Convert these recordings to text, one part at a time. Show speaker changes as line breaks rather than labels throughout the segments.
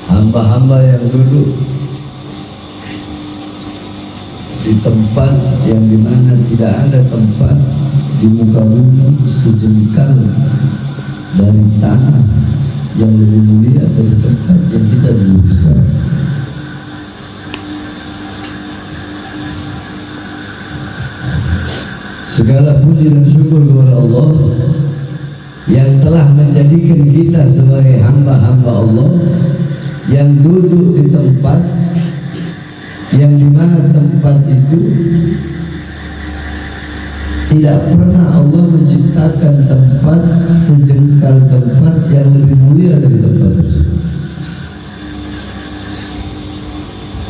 hamba-hamba yang duduk di tempat yang dimana tidak ada tempat di muka bumi sejengkal dari tanah yang lebih mulia dari tempat yang kita duduk sekarang. Segala puji dan syukur kepada Allah yang telah menjadikan kita sebagai hamba-hamba Allah yang duduk di tempat yang dimana tempat itu tidak pernah Allah menciptakan tempat sejengkal tempat yang lebih mulia dari tempat tersebut.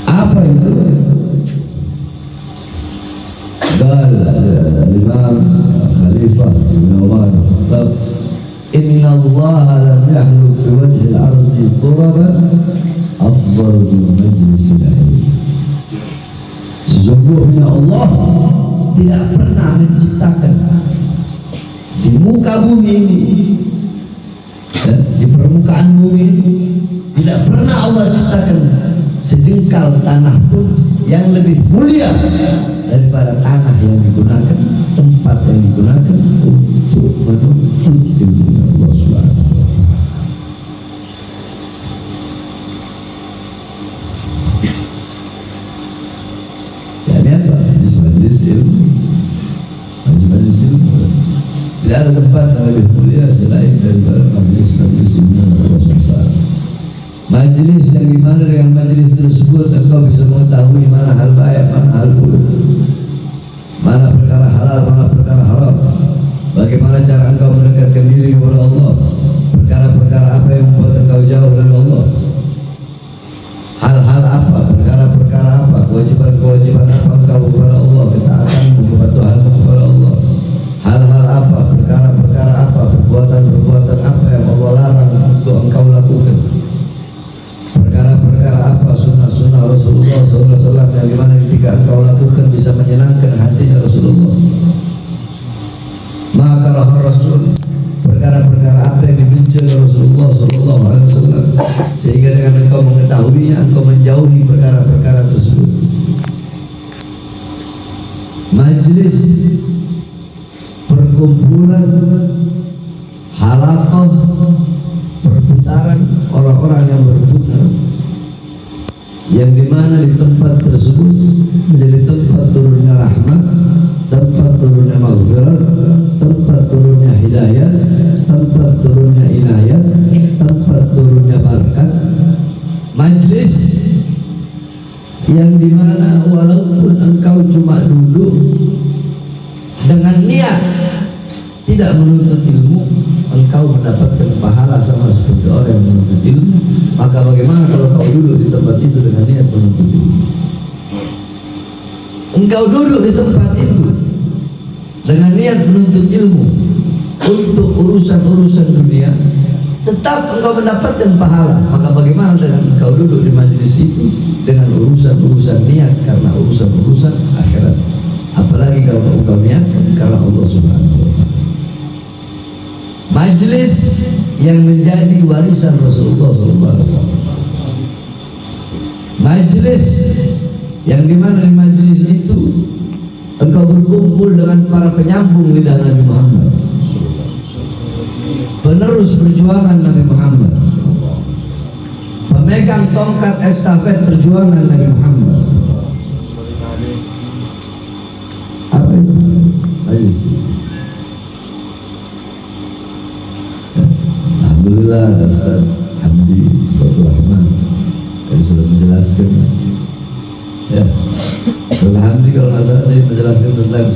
Apa itu? Qal Imam Khalifah bin Umar Khattab, Inna Allah lam yahluk fi wajhi al-ardi turaban afdal min majlis al-ilm. Sesungguhnya Allah tidak pernah menciptakan di muka bumi ini dan di permukaan bumi ini, tidak pernah Allah ciptakan sejengkal tanah pun yang lebih mulia daripada tanah yang digunakan, tempat yang digunakan untuk menuntut ilmu Allah Subhanahu wa ta'ala. Jadi apa? Majelis ilmu. Majelis ilmu. Tidak ada tempat yang lebih mulia selain daripada majelis ilmu Allah Subhanahu wa ta'ala. Majelis yang dimana dengan majelis tersebut engkau bisa mengetahui mana hal baik, mana hal buruk, mana perkara halal, mana perkara haram, bagaimana cara engkau mendekatkan diri kepada Allah, perkara-perkara apa yang membuat engkau jauh dari Allah, hal-hal apa, perkara-perkara apa, kewajiban-kewajiban apa engkau kepada Allah, ketaatanmu kepatuhanmu kepada Allah, hal-hal apa, perkara-perkara apa, perbuatan-perbuatan apa yang Allah larang untuk engkau lakukan, perkara-perkara apa, sunnah-sunnah Rasulullah SAW yang dimana ketika engkau lakukan bisa menyenangkan hatinya Rasulullah. Maka Rasul, perkara-perkara apa yang dibenci oleh Rasulullah SAW, sehingga dengan engkau mengetahuinya engkau menjauhi perkara-perkara tersebut. Majlis perkumpulan halaqah, perputaran orang-orang yang berputar, yang dimana di tempat tersebut menjadi tempat turunnya rahmat, tempat turunnya maghfirah, tempat turunnya hidayah, tempat turunnya inayah, tempat turunnya barakat. Majlis yang dimana walaupun engkau cuma duduk dengan niat tidak menuntut ilmu, engkau mendapatkan pahala sama seperti orang yang menuntut ilmu. Maka bagaimana kalau kau duduk di tempat itu dengan niat menuntut ilmu? Engkau duduk di tempat itu dengan niat menuntut ilmu untuk urusan-urusan dunia, tetap engkau mendapatkan pahala. Maka bagaimana dengan engkau duduk di majelis itu dengan urusan-urusan niat karena urusan-urusan akhirat? Apalagi kalau engkau niatkan karena Allah Subhanahu wa ta'ala. Majlis yang menjadi warisan Rasulullah SAW, majlis yang dimana di majlis itu engkau berkumpul dengan para penyambung lidah Nabi Muhammad, penerus perjuangan Nabi Muhammad, pemegang tongkat estafet perjuangan Nabi Muhammad. Apa itu majlis? Alhamdulillah, Ustaz Hamdi Sotul Rahman yang sudah menjelaskan. Ya, Ustaz Hamdi kalau nggak salah saya menjelaskan tentang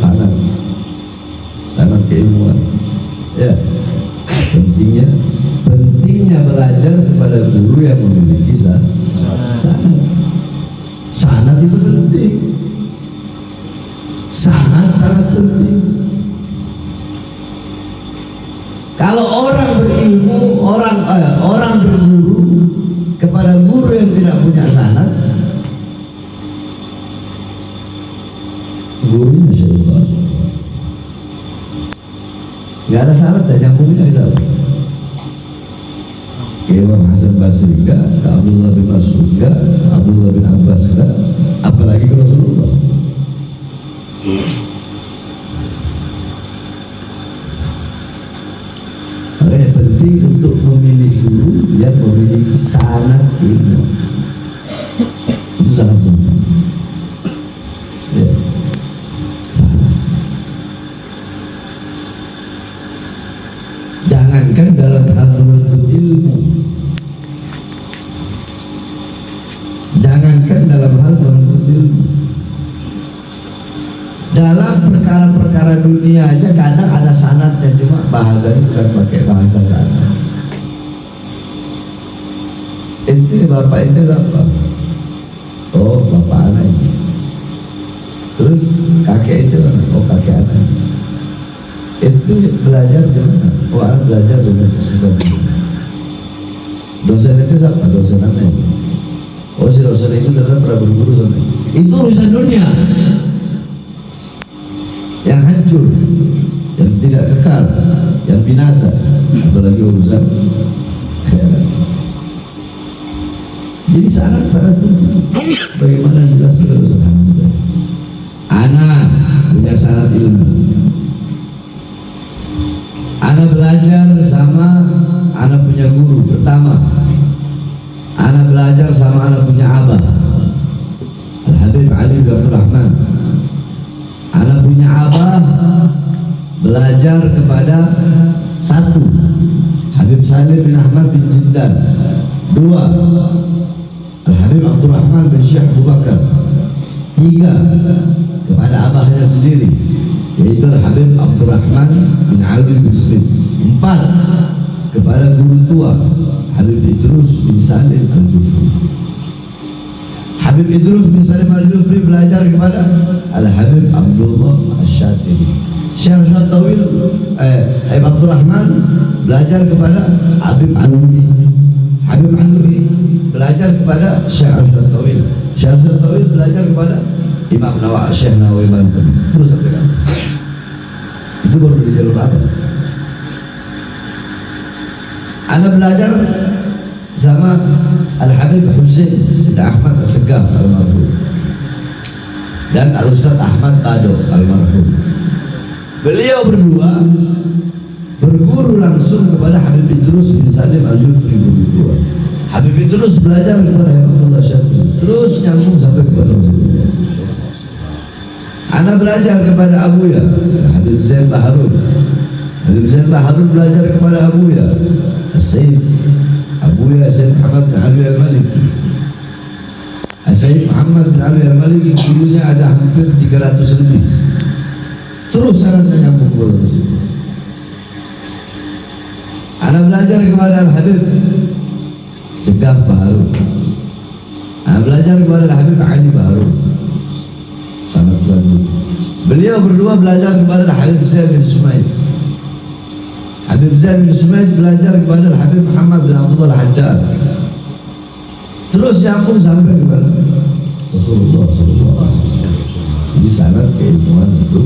sanad keilmuan. Ya, pentingnya belajar kepada guru yang memiliki sanad. Sanad itu penting. Sanad sangat penting. Kalau orang berilmu, orang berguru kepada guru yang tidak punya sanad, gurunya syaitan. Nggak ada sanad dan nyambungnya bisa. Ke Imam Hasan Basri enggak, ke Abdullah sanad ilmu. Itu sangat penting. Ya, sanad. Jangankan dalam hal menuntut ilmu, jangankan dalam hal menuntut ilmu, dalam perkara-perkara dunia aja kadang ada sanadnya, cuma bahasanya bukan pakai bahasa sanad. Ini bapak ini apa? Oh, bapak anak ini. Terus kakek itu mana? Oh, kakek anak. Itu belajar di mana? Oh, anak belajar di universitas. Dosen itu siapa? Dosen anak. Oh, si dosen itu ternyata pernah berguru sama. Itu urusan dunia yang hancur, yang tidak kekal, yang binasa, apalagi urusan akhirat. Jadi sangat-sangat bagaimana jelas Alhamdulillah. Anak punya sanad ilmu. Anak belajar sama anak punya guru. Pertama, anak belajar sama anak punya abah, Al-Habib Ali bin Abdul Rahman. Anak punya abah belajar kepada satu, Habib Salim bin Ahmad bin Jindan. Dua, Al-Habib Abdul Rahman bin Syekh Abu Bakar. Tiga, kepada abahnya sendiri, yaitu Al-Habib Abdul Rahman bin Ali bin Smith. Empat, kepada guru tua Habib Idrus bin Salim Al-Jufri. Habib Idrus bin Salim Al-Jufri belajar kepada Al-Habib Abdullah Asy-Syatiri. Syekh Syatawil Habib Abdul Rahman belajar kepada Habib Alwi. Habib Alwi belajar kepada Syekh Syatawil. Syekh Syatawil belajar kepada Imam Nawawi, Syekh Nawawi Banten. Terus sampai kan? Itu baru di jalur apa? Anda belajar sama Al-Habib Husain bin Ahmad As-Segaf almarhum dan Al-Ustaz Ahmad Tado almarhum. Beliau berdua berguru langsung kepada Habib Idrus bin Salim Al-Jufri berdua. Habib Idrus belajar kepada Abdullah Syatri, terus nyambung sampai kepada Rasulullah. Anak belajar kepada Abuya Habib Zain Baharun. Habib Zain Baharun belajar kepada Abuya Sayyid Abuya Sayyid Muhammad bin Ali Al-Maliki. Sayyid Muhammad bin Ali Al-Maliki dulunya ada hampir 300 lebih. Terus sangatnya nyambung kepada Rasulullah. Anak belajar kepada Al-Habib Segaf Baharun. Anak belajar kepada Al-Habib Ali Baharun. Sangat selanjutnya beliau berdua belajar kepada Al-Habib Zain bin Sumaid. Habib Zain bin Sumaid belajar kepada Al-Habib Muhammad bin Abdullah Al-Haddad. Terus nyambung sampai kepada Rasulullah SAW. Jadi sangat keilmuan itu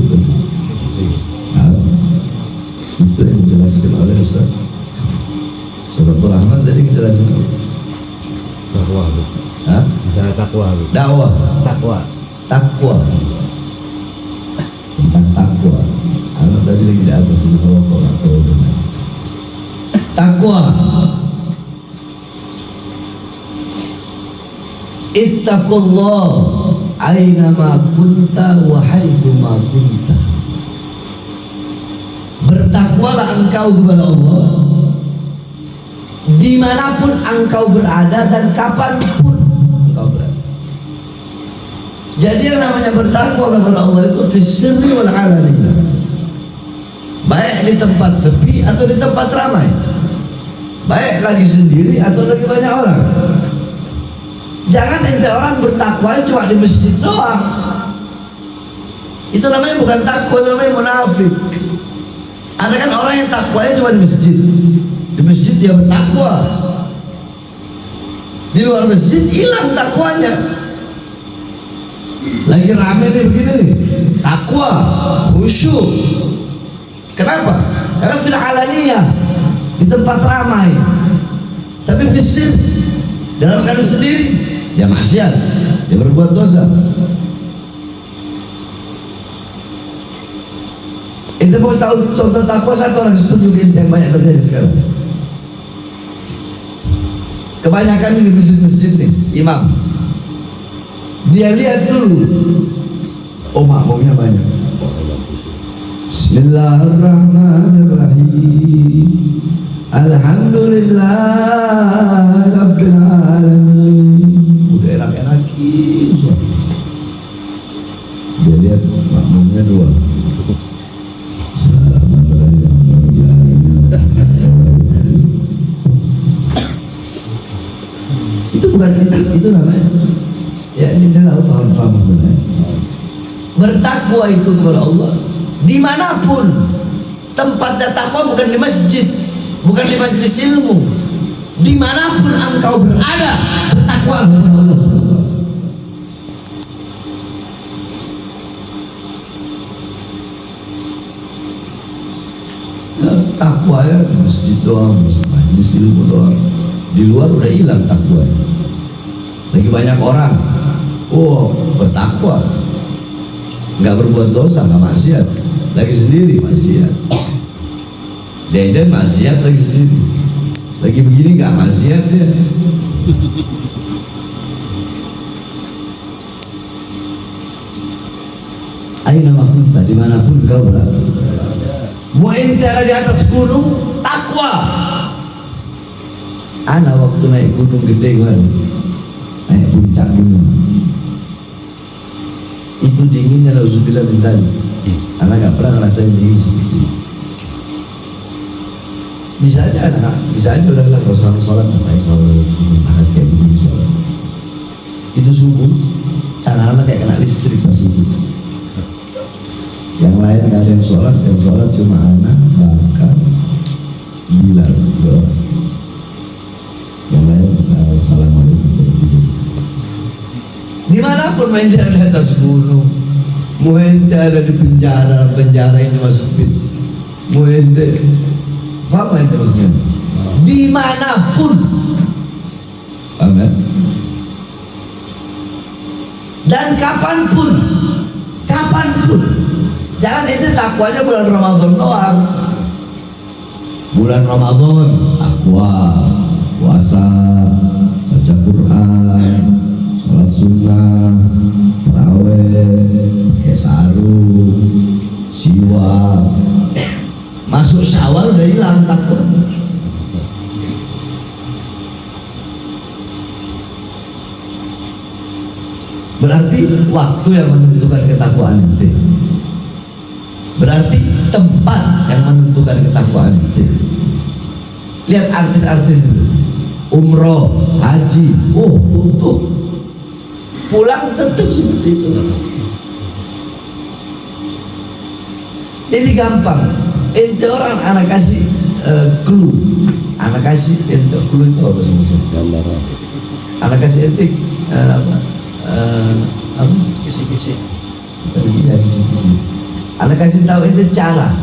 itu yang dijelaskan oleh Ustaz Abdul Rahman tadi menjelaskan
takwa. Misalnya takwa.
Dakwah. Takwa. Tentang takwa. Anak tadi lagi di atas di bawah takwa. Ittaqullah aynama kunta wa haitsu ma kunta. Bertakwalah engkau kepada Allah dimanapun engkau berada dan kapanpun engkau berada. Jadi yang namanya bertakwa kepada Allah itu fis-sirri wal 'alaniyah. Baik di tempat sepi atau di tempat ramai. Baik lagi sendiri atau lagi banyak orang. Jangan ente orang bertakwa cuma di masjid doang. Itu namanya bukan takwa, itu namanya munafik. Ada kan orang yang takwanya cuma di masjid. Di masjid dia bertakwa. Di luar masjid hilang takwanya. Lagi rame nih begini nih, takwa, khusyuk. Kenapa? Karena fil alaniyah, di tempat ramai. Tapi fisik dalam keadaan sendiri, dia maksiat, dia berbuat dosa. Itu mau tahu contoh takwa satu orang tunjukin yang banyak terjadi sekarang. Kebanyakan di masjid-masjid nih, imam. Dia lihat dulu, oh makmumnya banyak. Bismillahirrahmanirrahim. Alhamdulillah Rabbil Alamin. Udah enak-enakin suara. Dia lihat makmumnya dua. Itu bukan itu namanya. Ya ini adalah paham sebenarnya. Bertakwa itu kepada Allah dimanapun. Tempatnya takwa bukan di masjid, bukan di majelis ilmu. Dimanapun engkau berada, bertakwa kepada Allah. Takwa ya di masjid doang, majelis ilmu doang. Di luar udah hilang takwa. Lagi banyak orang, oh bertakwa, nggak berbuat dosa, nggak maksiat, lagi sendiri maksiat. Deden maksiat lagi sendiri, lagi begini nggak maksiat dia. Aina makunta, dimanapun kau berada. Mau ente ada di atas gunung, takwa. Ana waktu naik gunung gede kan, naik puncak gunung. Itu dinginnya nauzubillah min dzalik. Ana nggak pernah ngerasain dingin seperti itu. Bisa aja udah lah kalau sholat ngapain sholat ahad kayak begini sholat. Itu subuh, anak-anak kayak kena listrik pas subuh. Yang lain nggak ada yang sholat cuma anak, bahkan Bilal doang. Yang lain assalamualaikum. Dimanapun main di atas gunung, mau ente ada di penjara ini masuk pit, mau ente apa ente maksudnya? Dimanapun, amin. Dan kapanpun, jangan ente takwanya bulan Ramadan doang. Bulan Ramadan takwa, puasa, baca Quran, sholat sunnah, taraweh, pakai sarung, siwak. Masuk Syawal udah hilang takwa. Berarti waktu yang menentukan ketakwaan itu. Berarti tempat yang menentukan ketakwaan itu. Lihat artis-artis itu, umroh, haji, tutup, pulang tetap seperti itu. Jadi gampang. Ente orang anak kasih clue, anak kasih ente clue itu apa sih? Gambaran. Anak kasih ente apa? Kisi-kisi. Kisi-kisi. Anak kasih tahu ente cara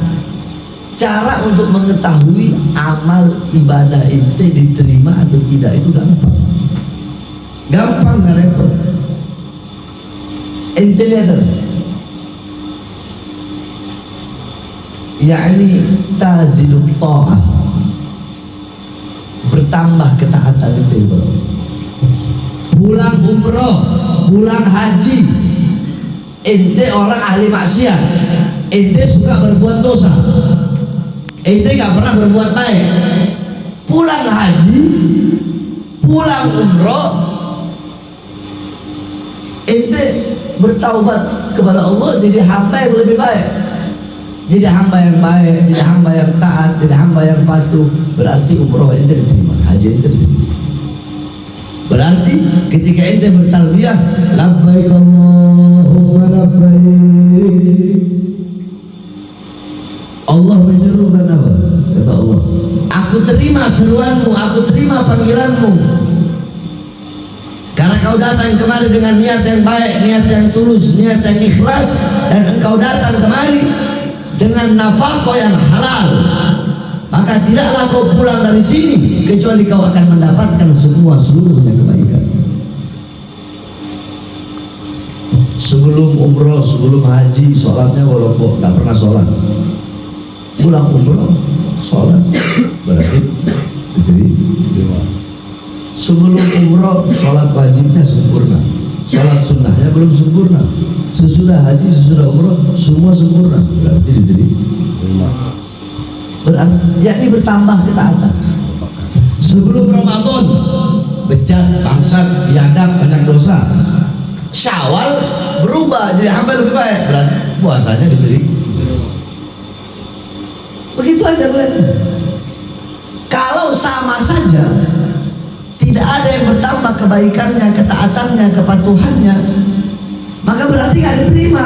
untuk mengetahui amal ibadah ente diterima atau tidak itu gampang nggak repot. Ente lihat yakni tazilul ta'ah, bertambah ketaatan itu bro. Pulang umroh, pulang haji, ente orang ahli maksiat, ente suka berbuat dosa, ente gak pernah berbuat baik. Pulang haji, pulang umroh, ente bertaubat kepada Allah, jadi hamba yang lebih baik, jadi hamba yang baik, jadi hamba yang taat, jadi hamba yang patuh. Berarti umroh ente diterima, haji ente diterima. Berarti ketika ente bertalbiyah labbaik Allahumma labbaik, Allah menyerukan apa? Kata Allah, aku terima seruanmu, aku terima panggilanmu. Karena kau datang kemari dengan niat yang baik, niat yang tulus, niat yang ikhlas, dan engkau datang kemari dengan nafkah yang halal, maka tidaklah kau pulang dari sini kecuali kau akan mendapatkan seluruhnya kebaikan. Sebelum umroh, sebelum haji, sholatnya walaupun nggak pernah sholat, pulang umroh sholat, berarti diterima. Sebelum umroh, sholat wajibnya sempurna, sholat sunnahnya belum sempurna. Sesudah haji, sesudah umroh, semua sempurna. Berarti diterima. Berarti yakni bertambah ketaatan. Sebelum Ramadan, bejat, bangsat, biadab, banyak dosa. Syawal berubah jadi hamba lebih baik, berarti puasanya diterima. Begitu aja kalian. Kalau sama saja, tidak ada yang bertambah kebaikannya, ketaatannya, kepatuhannya, maka berarti nggak diterima.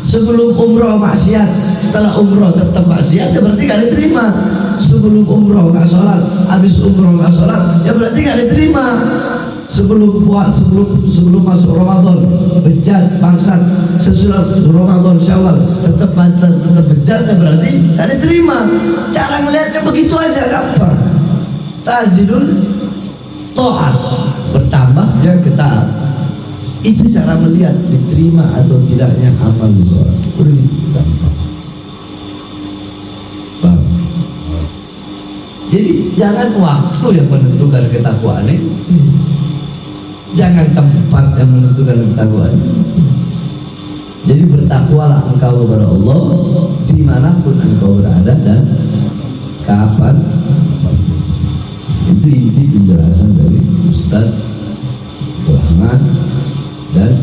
Sebelum umroh maksiat, setelah umroh tetap maksiat, ya berarti nggak diterima. Sebelum umroh nggak sholat, habis umroh nggak sholat, ya berarti nggak diterima. Sebelum masuk Ramadan bejat bangsat, sesudah Ramadan Syawal tetap bangsat, tetap bejat, ya berarti nggak diterima. Cara melihatnya begitu aja, gampang. Tazidul taat, bertambah ya ketaat. Itu cara melihat diterima atau tidaknya amal seorang. Gampang. Bang. Jadi jangan waktu yang menentukan ketakwaan ini, jangan tempat yang menentukan ketakwaan. Jadi bertakwalah engkau kepada Allah dimanapun engkau berada dan kapan. Itu inti penjelasan dari Ustaz Rahman dan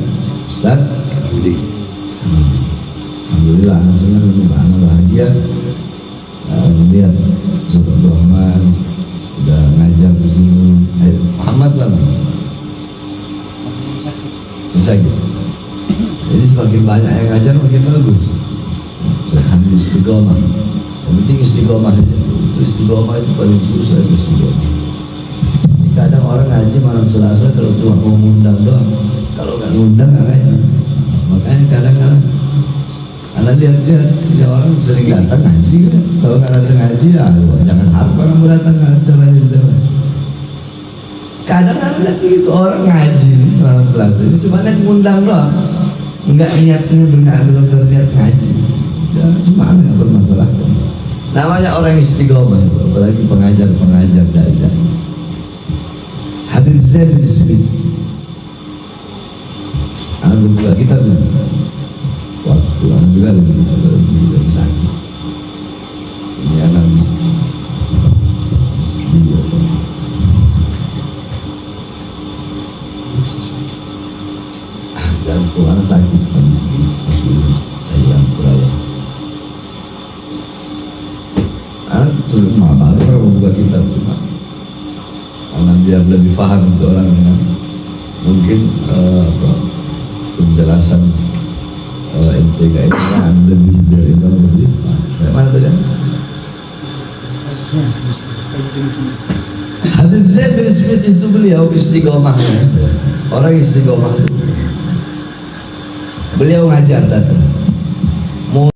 Ustaz Budi. Alhamdulillah, senang dan bahagia melihat Ustaz Rahman sudah ngajar di sini. Muhammad lah, sakit. Jadi semakin banyak yang ngajar makin bagus. Alhamdulillah, istiqomah. Yang penting istiqomah aja. Istiqomah itu paling susah, istiqomah. Kadang orang ngaji malam Selasa kalau cuma mau ngundang doang, kalau nggak ngundang nggak ngaji. Makanya kadang-kadang anak lihat ya orang sering datang ngaji kan? Kalau nggak datang ngaji ya jangan harap kamu datang ke acara itu. Kadang-kadang lihat itu orang ngaji malam Selasa itu cuma ngundang doang, nggak niatnya belum terniat ngaji. Ya cuma nggak bermasalah. Namanya orang istiqomah, apalagi pengajar dai. Habib Zain bin Smith, alhamdulillah kita waktu alhamdulillah lebih sakit. Ini anak dan Tuhan sakit saya beraya. Cuma baru membuka kitab cuma. Karena biar lebih paham untuk orang yang mungkin penjelasan MTK ini kan lebih dari lebih mana tuh kan? Habib Zain bin Smith itu beliau istiqomahnya, orang istiqomah. Beliau ngajar datang.